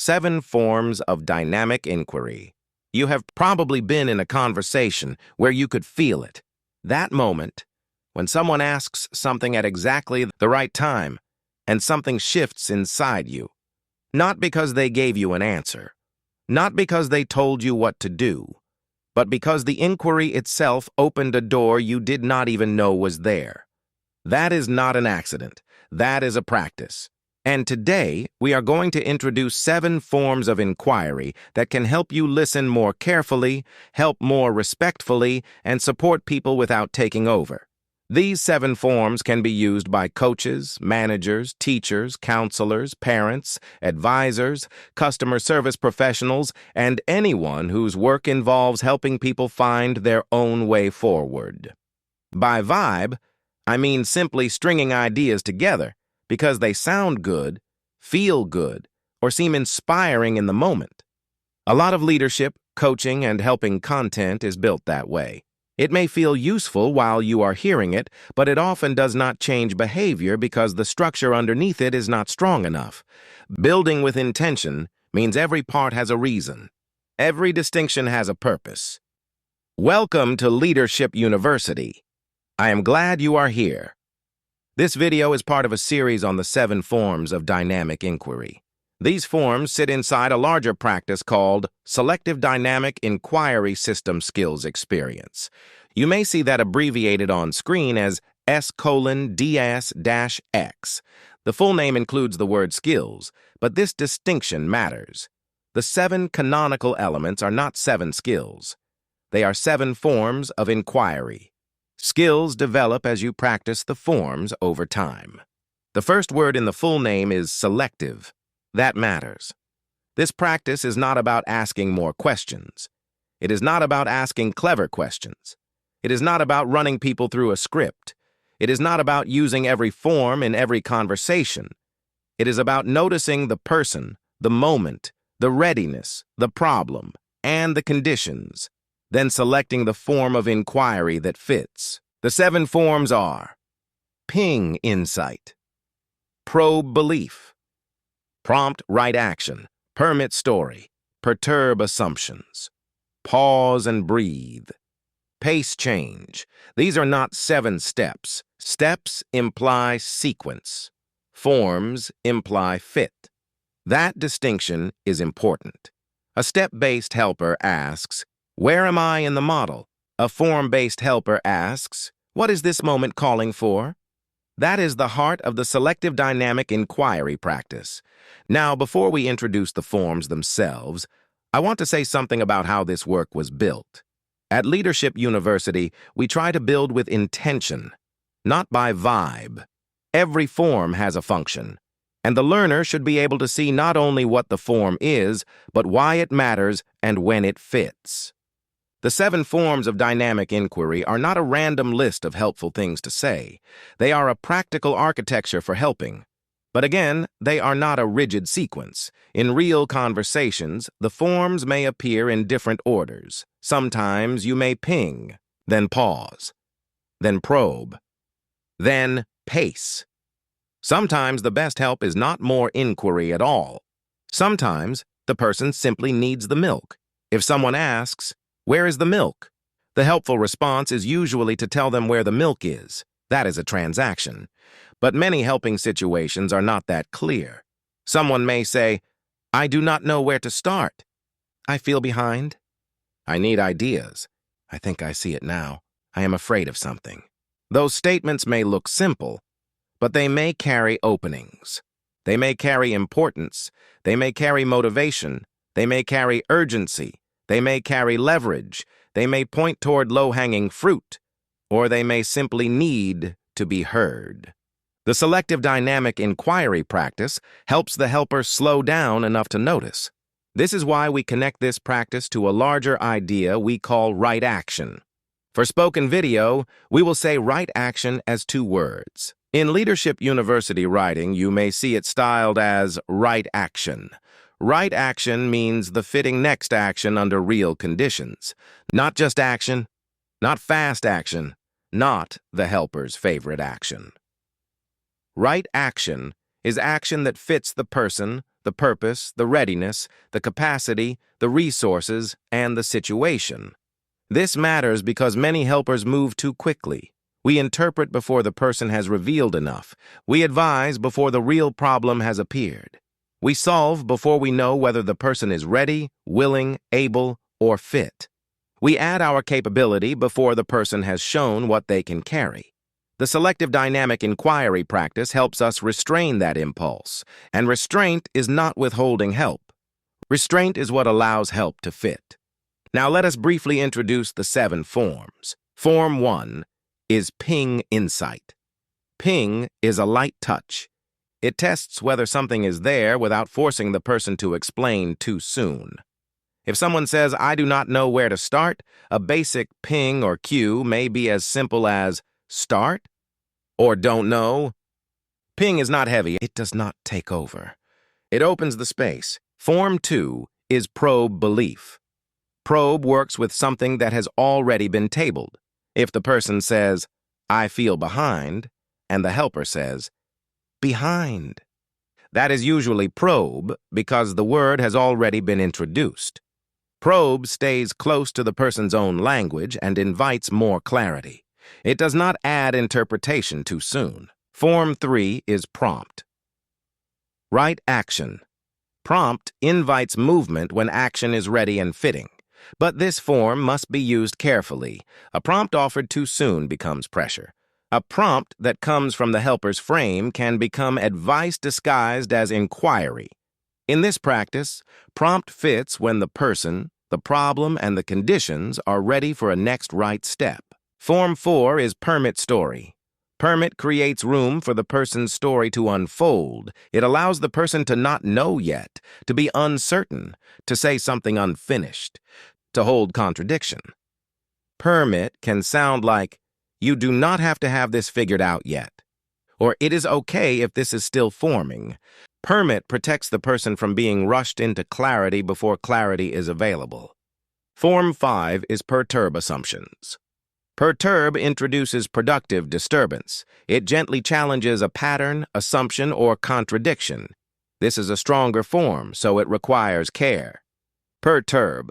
7 forms of dynamic inquiry. You have probably been in a conversation where you could feel it. That moment, when someone asks something at exactly the right time, and something shifts inside you. Not because they gave you an answer, not because they told you what to do, but because the inquiry itself opened a door you did not even know was there. That is not an accident. That is a practice. And today, we are going to introduce 7 forms of inquiry that can help you listen more carefully, help more respectfully, and support people without taking over. These 7 forms can be used by coaches, managers, teachers, counselors, parents, advisors, customer service professionals, and anyone whose work involves helping people find their own way forward. By vibe, I mean simply stringing ideas together because they sound good, feel good, or seem inspiring in the moment. A lot of leadership, coaching, and helping content is built that way. It may feel useful while you are hearing it, but it often does not change behavior because the structure underneath it is not strong enough. Building with intention means every part has a reason. Every distinction has a purpose. Welcome to Leadership University. I am glad you are here. This video is part of a series on the 7 forms of dynamic inquiry. These forms sit inside a larger practice called Selective Dynamic Inquiry System Skills Experience. You may see that abbreviated on screen as S:DS-X. The full name includes the word skills, but this distinction matters. The 7 canonical elements are not 7 skills. They are 7 forms of inquiry. Skills develop as you practice the forms over time. The first word in the full name is selective. That matters. This practice is not about asking more questions. It is not about asking clever questions. It is not about running people through a script. It is not about using every form in every conversation. It is about noticing the person, the moment, the readiness, the problem, and the conditions, then selecting the form of inquiry that fits. The 7 forms are ping insight, probe belief, prompt right action, permit story, perturb assumptions, pause and breathe, pace change. These are not 7 steps. Steps imply sequence. Forms imply fit. That distinction is important. A step-based helper asks, "Where am I in the model?" A form-based helper asks, "What is this moment calling for?" That is the heart of the selective dynamic inquiry practice. Now, before we introduce the forms themselves, I want to say something about how this work was built. At Leadership University, we try to build with intention, not by vibe. Every form has a function, and the learner should be able to see not only what the form is, but why it matters and when it fits. The 7 forms of dynamic inquiry are not a random list of helpful things to say. They are a practical architecture for helping. But again, they are not a rigid sequence. In real conversations, the forms may appear in different orders. Sometimes you may ping, then pause, then probe, then pace. Sometimes the best help is not more inquiry at all. Sometimes the person simply needs the milk. If someone asks, "Where is the milk?" the helpful response is usually to tell them where the milk is. That is a transaction. But many helping situations are not that clear. Someone may say, "I do not know where to start. I feel behind. I need ideas. I think I see it now. I am afraid of something." Those statements may look simple, but they may carry openings. They may carry importance. They may carry motivation. They may carry urgency. They may carry leverage. They may point toward low-hanging fruit, or they may simply need to be heard. The selective dynamic inquiry practice helps the helper slow down enough to notice. This is why we connect this practice to a larger idea we call right action. For spoken video, we will say right action as 2 words. In Leadership University writing, you may see it styled as right action. Right action means the fitting next action under real conditions. Not just action, not fast action, not the helper's favorite action. Right action is action that fits the person, the purpose, the readiness, the capacity, the resources, and the situation. This matters because many helpers move too quickly. We interpret before the person has revealed enough. We advise before the real problem has appeared. We solve before we know whether the person is ready, willing, able, or fit. We add our capability before the person has shown what they can carry. The selective dynamic inquiry practice helps us restrain that impulse, and restraint is not withholding help. Restraint is what allows help to fit. Now let us briefly introduce the 7 forms. Form 1 is ping insight. Ping is a light touch. It tests whether something is there without forcing the person to explain too soon. If someone says, "I do not know where to start," a basic ping or cue may be as simple as "start" or "don't know." Ping is not heavy. It does not take over. It opens the space. Form 2 is probe belief. Probe works with something that has already been tabled. If the person says, "I feel behind," and the helper says, "behind," that is usually probe because the word has already been introduced. Probe stays close to the person's own language and invites more clarity. It does not add interpretation too soon. Form 3 is prompt. Right action. Prompt invites movement when action is ready and fitting. But this form must be used carefully. A prompt offered too soon becomes pressure. A prompt that comes from the helper's frame can become advice disguised as inquiry. In this practice, prompt fits when the person, the problem, and the conditions are ready for a next right step. Form 4 is permit story. Permit creates room for the person's story to unfold. It allows the person to not know yet, to be uncertain, to say something unfinished, to hold contradiction. Permit can sound like, "You do not have to have this figured out yet," or "It is okay if this is still forming." Permit protects the person from being rushed into clarity before clarity is available. Form 5 is perturb assumptions. Perturb introduces productive disturbance. It gently challenges a pattern, assumption, or contradiction. This is a stronger form, so it requires care. Perturb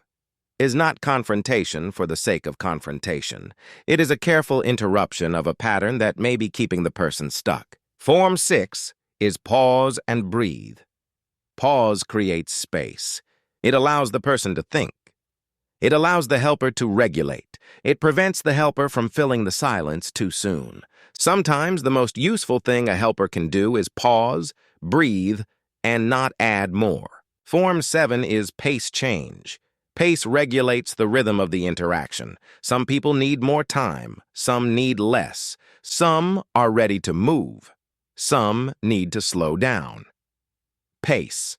is not confrontation for the sake of confrontation. It is a careful interruption of a pattern that may be keeping the person stuck. Form 6 is pause and breathe. Pause creates space. It allows the person to think. It allows the helper to regulate. It prevents the helper from filling the silence too soon. Sometimes the most useful thing a helper can do is pause, breathe, and not add more. Form 7 is pace change. Pace regulates the rhythm of the interaction. Some people need more time. Some need less. Some are ready to move. Some need to slow down. Pace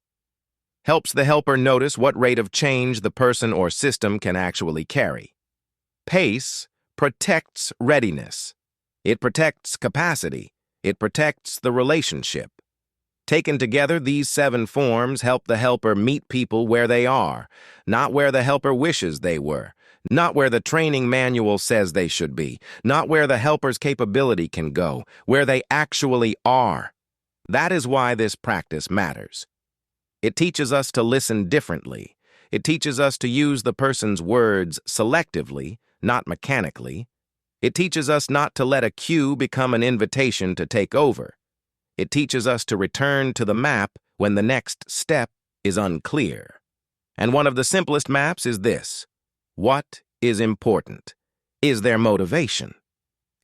helps the helper notice what rate of change the person or system can actually carry. Pace protects readiness. It protects capacity. It protects the relationship. Taken together, these 7 forms help the helper meet people where they are, not where the helper wishes they were, not where the training manual says they should be, not where the helper's capability can go, where they actually are. That is why this practice matters. It teaches us to listen differently. It teaches us to use the person's words selectively, not mechanically. It teaches us not to let a cue become an invitation to take over. It teaches us to return to the map when the next step is unclear. And one of the simplest maps is this. What is important? Is there motivation?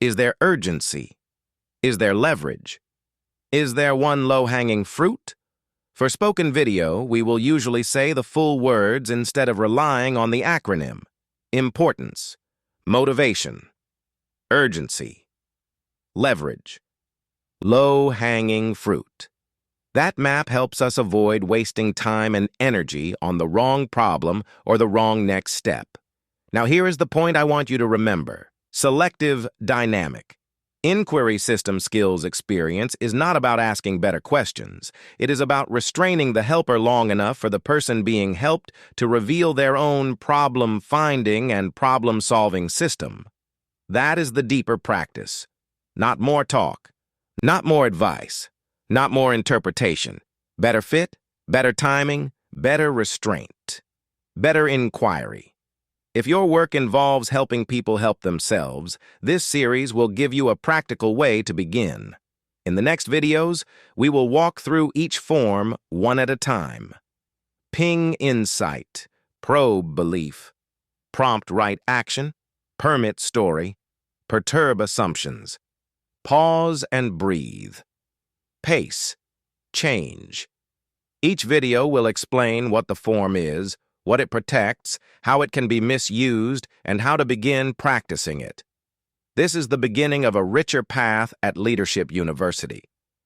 Is there urgency? Is there leverage? Is there one low-hanging fruit? For spoken video, we will usually say the full words instead of relying on the acronym. Importance, motivation, urgency, leverage, low-hanging fruit. That map helps us avoid wasting time and energy on the wrong problem or the wrong next step. Now here is the point I want you to remember. Selective dynamic. Inquiry system skills experience is not about asking better questions. It is about restraining the helper long enough for the person being helped to reveal their own problem-finding and problem-solving system. That is the deeper practice. Not more talk, not more advice, not more interpretation. Better fit, Better timing, better restraint, better inquiry. If your work involves helping people help themselves, this series will give you a practical way to begin. In the next videos, we will walk through each form one at a time. Ping insight, probe belief, prompt right action, permit story, perturb assumptions, pause and breathe, pace, change. Each video will explain what the form is, what it protects, how it can be misused, and how to begin practicing it. This is the beginning of a richer path at Leadership University.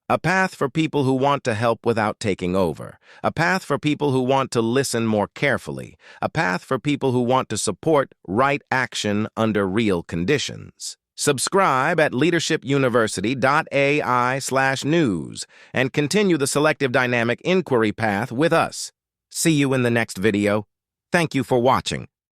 A path for people who want to help without taking over. A path for people who want to listen more carefully. A path for people who want to support right action under real conditions. Subscribe at leadershipuniversity.ai/news and continue the selective dynamic inquiry path with us. See you in the next video. Thank you for watching.